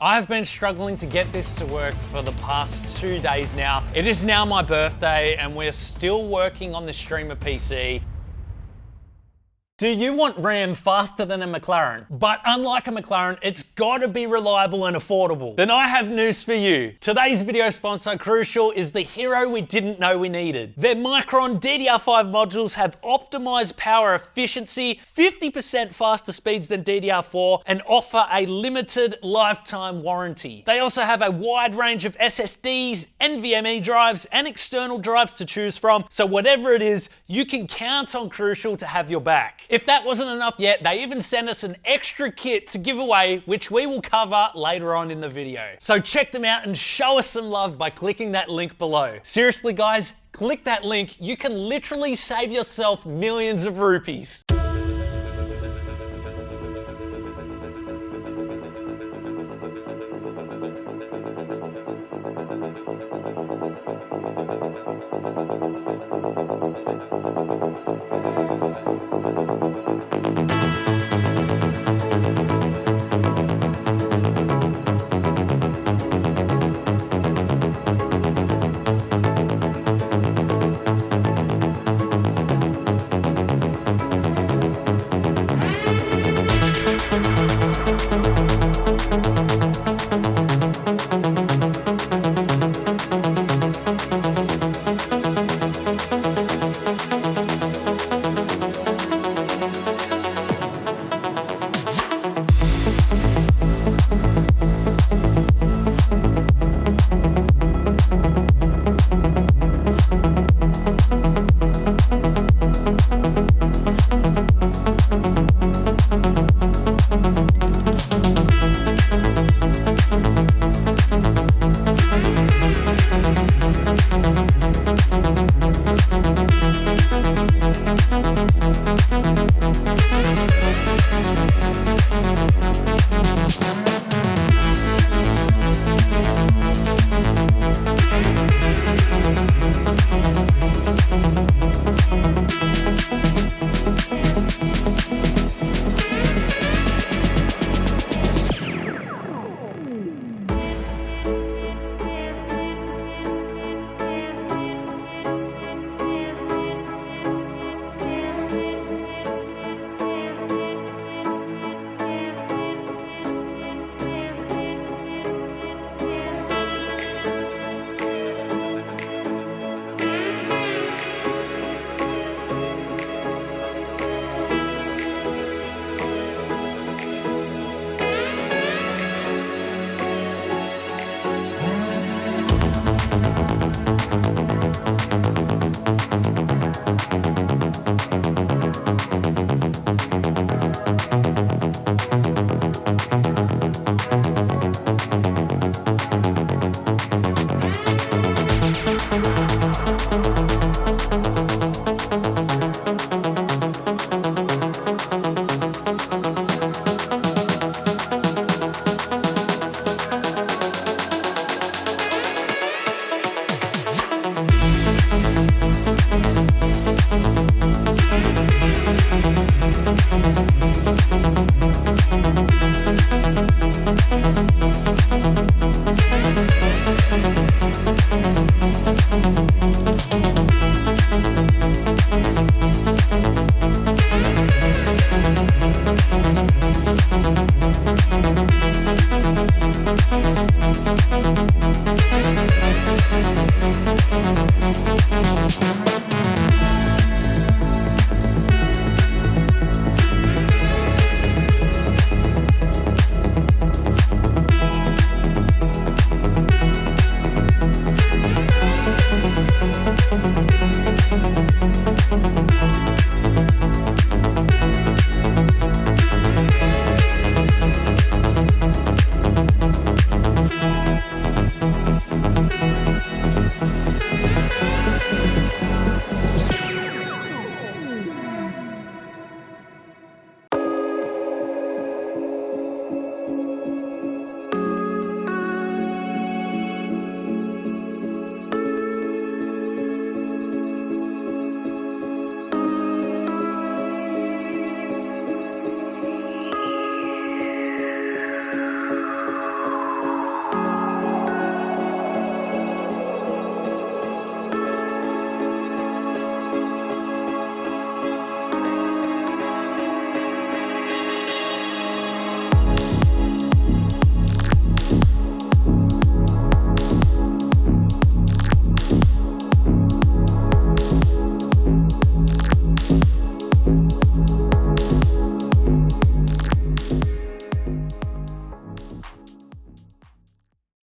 I've been struggling to get this to work for the past 2 days now. It is now my birthday and we're still working on the streamer PC. Do you want RAM faster than a McLaren? But unlike a McLaren, it's gotta be reliable and affordable. Then I have news for you. Today's video sponsor, Crucial, is the hero we didn't know we needed. Their Micron DDR5 modules have optimized power efficiency, 50% faster speeds than DDR4, and offer a limited lifetime warranty. They also have a wide range of SSDs, NVMe drives, and external drives to choose from, so whatever it is, you can count on Crucial to have your back. If that wasn't enough yet, they even send us an extra kit to give away, which we will cover later on in the video. So check them out and show us some love by clicking that link below. Seriously guys, click that link. You can literally save yourself millions of rupees.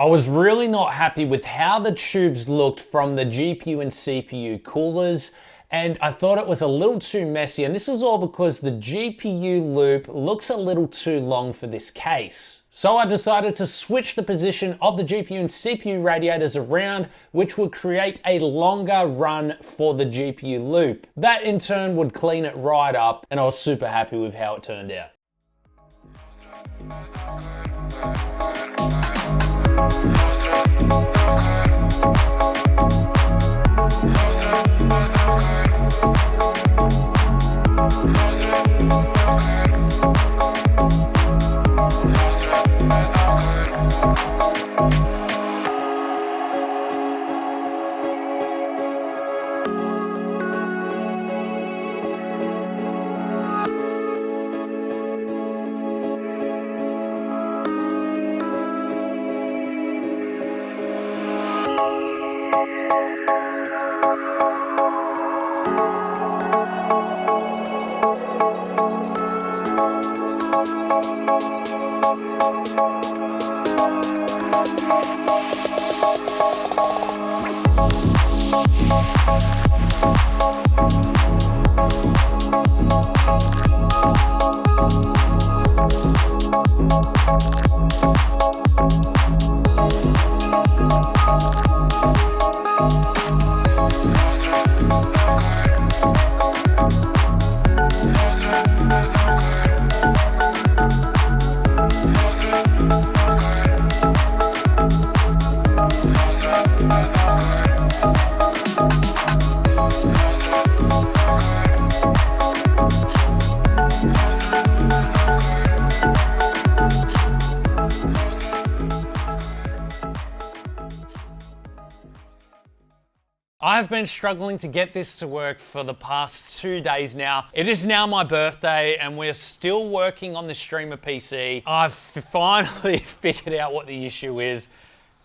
I was really not happy with how the tubes looked from the GPU and CPU coolers, and I thought it was a little too messy, and this was all because the GPU loop looks a little too long for this case. So I decided to switch the position of the GPU and CPU radiators around, which would create a longer run for the GPU loop. That in turn would clean it right up, and I was super happy with how it turned out. I've been struggling to get this to work for the past 2 days now. It is now my birthday and we're still working on the streamer PC. I've finally figured out what the issue is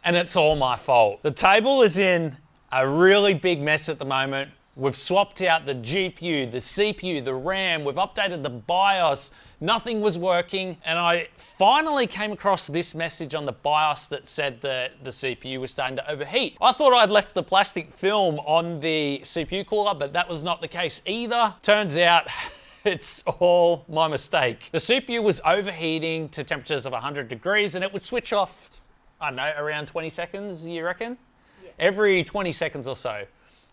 and it's all my fault. The table is in a really big mess at the moment. We've swapped out the GPU, the CPU, the RAM, we've updated the BIOS, nothing was working, and I finally came across this message on the BIOS that said that the CPU was starting to overheat. I thought I'd left the plastic film on the CPU cooler, but that was not the case either. Turns out, it's all my mistake. The CPU was overheating to temperatures of 100 degrees and it would switch off, I don't know, around 20 seconds, you reckon? Yeah. Every 20 seconds or so.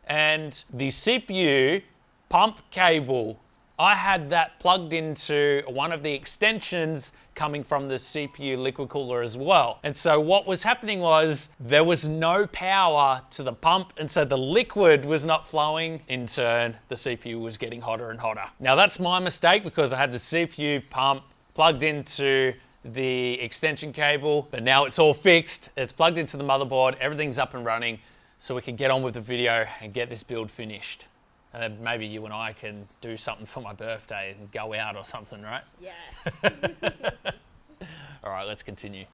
And the CPU pump cable, I had that plugged into one of the extensions coming from the CPU liquid cooler as well. And so what was happening was there was no power to the pump, and so the liquid was not flowing. In turn, the CPU was getting hotter and hotter. Now that's my mistake because I had the CPU pump plugged into the extension cable, but now it's all fixed. It's plugged into the motherboard, everything's up and running, so we can get on with the video and get this build finished. And then maybe you and I can do something for my birthday and go out or something, right? Yeah. All right, let's continue.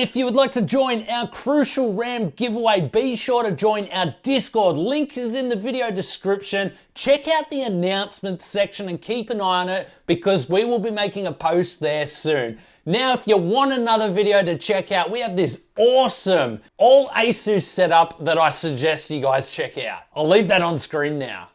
If you would like to join our crucial RAM giveaway, be sure to join our Discord. Link is in the video description. Check out the announcements section and keep an eye on it because we will be making a post there soon. Now, if you want another video to check out, we have this awesome all ASUS setup that I suggest you guys check out. I'll leave that on screen now.